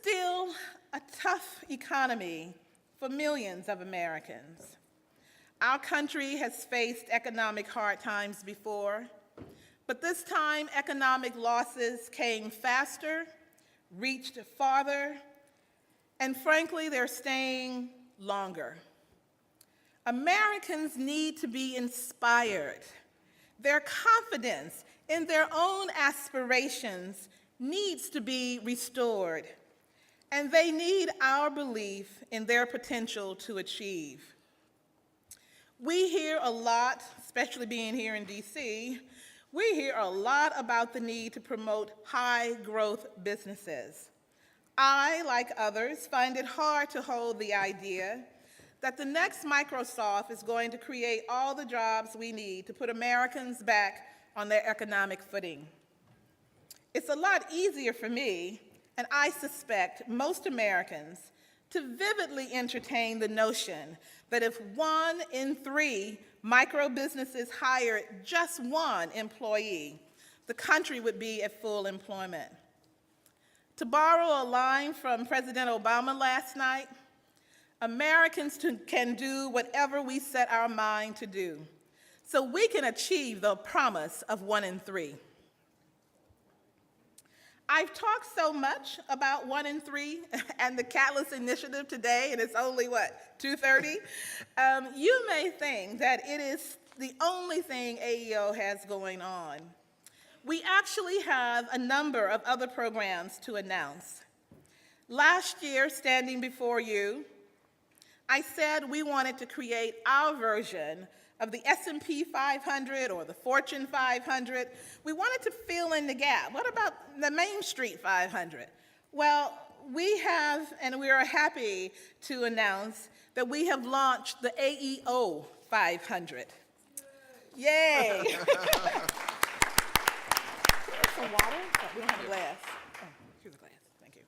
still a tough economy for millions of Americans. Our country has faced economic hard times before, but this time economic losses came faster, reached farther, and frankly, they're staying longer. Americans need to be inspired. Their confidence in their own aspirations needs to be restored, and they need our belief in their potential to achieve. We hear a lot, especially being here in DC, we hear a lot about the need to promote high-growth businesses. I, like others, find it hard to hold the idea that the next Microsoft is going to create all the jobs we need to put Americans back on their economic footing. It's a lot easier for me, and I suspect most Americans, to vividly entertain the notion that if 1 in 3 micro businesses hired just one employee, the country would be at full employment. To borrow a line from President Obama last night, Americans can do whatever we set our mind to do, so we can achieve the promise of 1 in 3. I've talked so much about 1 in 3 and the Catalyst Initiative today, and it's only, 2:30? You may think that it is the only thing AEO has going on. We actually have a number of other programs to announce. Last year, standing before you, I said we wanted to create our version of the S&P 500 or the Fortune 500. We wanted to fill in the gap. What about the Main Street 500? Well, we have, and we are happy to announce that we have launched the AEO 500. Yay! Some water? Oh, we don't have a glass. Oh, here's a glass. Thank you.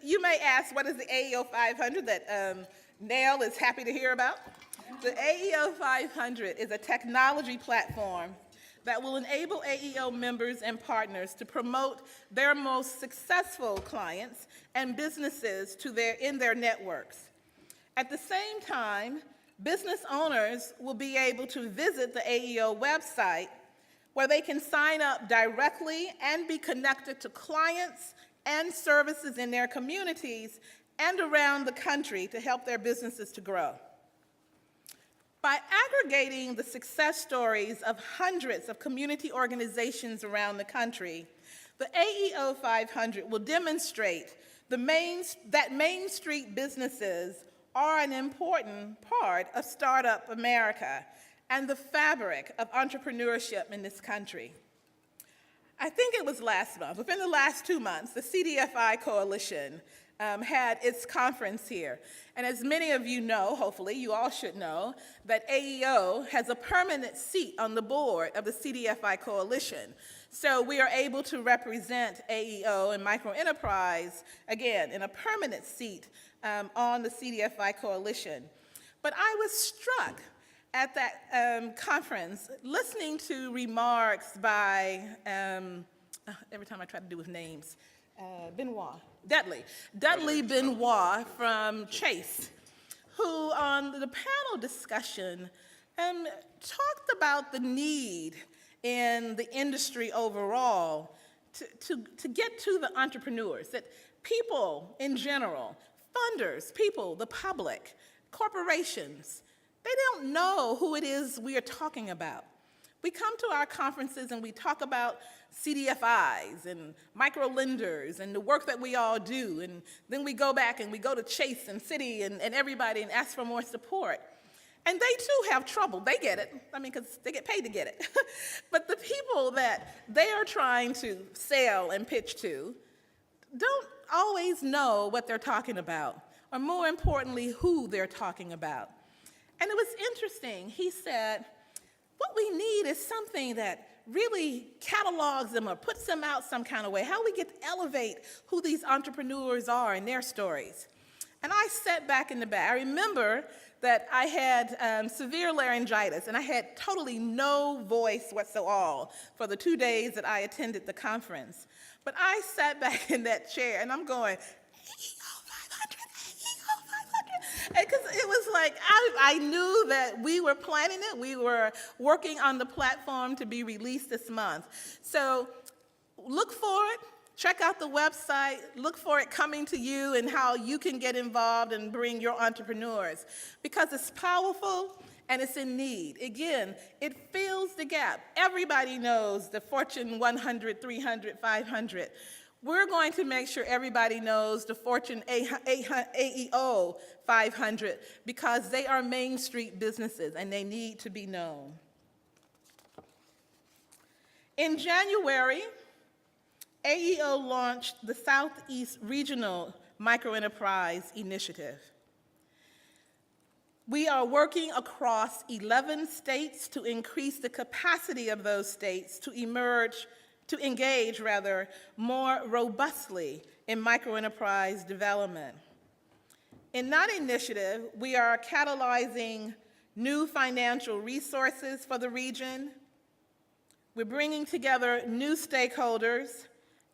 You may ask, what is the AEO 500 that Nell is happy to hear about? The AEO 500 is a technology platform that will enable AEO members and partners to promote their most successful clients and businesses in their networks. At the same time, business owners will be able to visit the AEO website where they can sign up directly and be connected to clients and services in their communities and around the country to help their businesses to grow. By aggregating the success stories of hundreds of community organizations around the country, the AEO 500 will demonstrate that Main Street businesses are an important part of Startup America and the fabric of entrepreneurship in this country. I think it was last month, within the last 2 months, the CDFI Coalition had its conference here. And as many of you know, hopefully you all should know, that AEO has a permanent seat on the board of the CDFI Coalition. So we are able to represent AEO and microenterprise, again, in a permanent seat on the CDFI Coalition. But I was struck at that conference listening to remarks by, every time I try to do with names, Dudley Benoit from Chase, who on the panel discussion talked about the need in the industry overall to get to the entrepreneurs, that people in general, funders, people, the public, corporations, they don't know who it is we are talking about. We come to our conferences and we talk about CDFIs and micro lenders and the work that we all do, and then we go back and we go to Chase and Citi and everybody and ask for more support. And they too have trouble. They get it, because they get paid to get it. But the people that they are trying to sell and pitch to don't always know what they're talking about, or more importantly, who they're talking about. And it was interesting. He said, what we need is something that really catalogs them or puts them out some kind of way, how we get to elevate who these entrepreneurs are and their stories. And I sat back in the back. I remember that I had severe laryngitis, and I had totally no voice whatsoever for the 2 days that I attended the conference. But I sat back in that chair, and I'm going, AEO 500, AEO 500. Because it was like, I knew that we were planning it. We were working on the platform to be released this month. So look for it. Check out the website, look for it coming to you and how you can get involved and bring your entrepreneurs, because it's powerful and it's in need. Again, it fills the gap. Everybody knows the Fortune 100, 300, 500. We're going to make sure everybody knows the Fortune AEO 500 because they are Main Street businesses and they need to be known. In January, AEO launched the Southeast Regional Microenterprise Initiative. We are working across 11 states to increase the capacity of those states to engage more robustly in microenterprise development. In that initiative, we are catalyzing new financial resources for the region. We're bringing together new stakeholders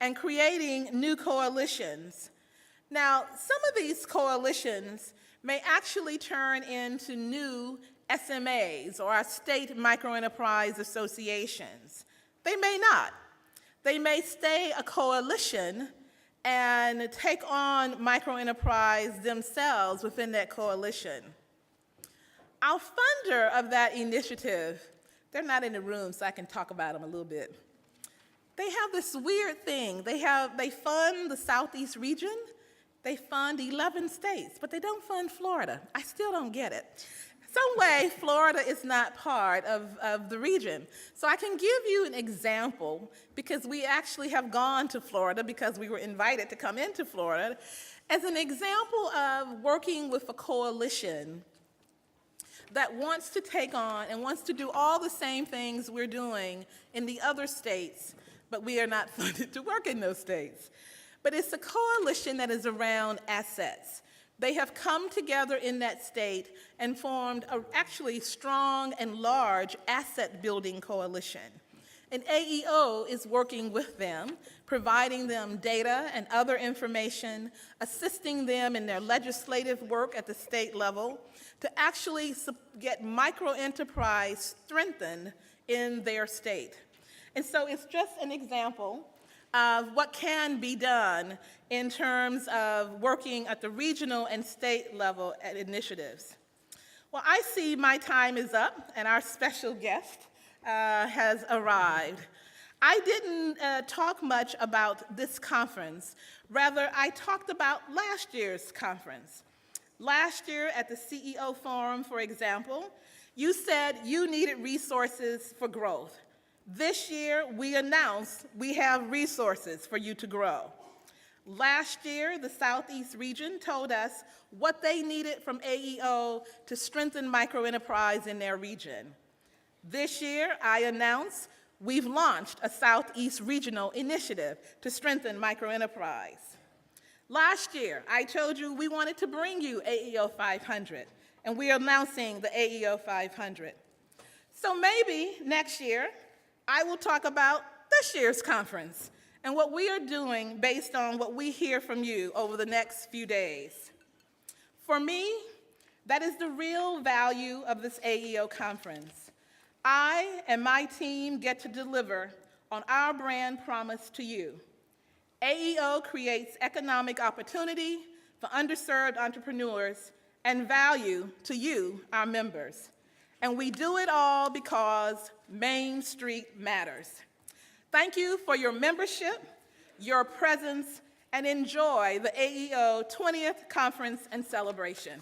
and creating new coalitions. Now, some of these coalitions may actually turn into new SMAs, or our state microenterprise associations. They may not. They may stay a coalition and take on microenterprise themselves within that coalition. Our funder of that initiative, they're not in the room, so I can talk about them a little bit. They have this weird thing. They fund the Southeast region, they fund 11 states, but they don't fund Florida. I still don't get it. Some way, Florida is not part of the region. So I can give you an example, because we actually have gone to Florida because we were invited to come into Florida, as an example of working with a coalition that wants to take on and wants to do all the same things we're doing in the other states, but we are not funded to work in those states. But it's a coalition that is around assets. They have come together in that state and formed a actually strong and large asset-building coalition. And AEO is working with them, providing them data and other information, assisting them in their legislative work at the state level to actually get microenterprise strengthened in their state. And so it's just an example of what can be done in terms of working at the regional and state level at initiatives. Well, I see my time is up, and our special guest has arrived. I didn't talk much about this conference. Rather, I talked about last year's conference. Last year at the CEO Forum, for example, you said you needed resources for growth. This year, we announced we have resources for you to grow. Last year, the Southeast region told us what they needed from AEO to strengthen microenterprise in their region. This year, I announced we've launched a Southeast Regional Initiative to strengthen microenterprise. Last year, I told you we wanted to bring you AEO 500, and we are announcing the AEO 500. So maybe next year, I will talk about this year's conference and what we are doing based on what we hear from you over the next few days. For me, that is the real value of this AEO conference. I and my team get to deliver on our brand promise to you. AEO creates economic opportunity for underserved entrepreneurs and value to you, our members. And we do it all because Main Street matters. Thank you for your membership, your presence, and enjoy the AEO 20th Conference and Celebration.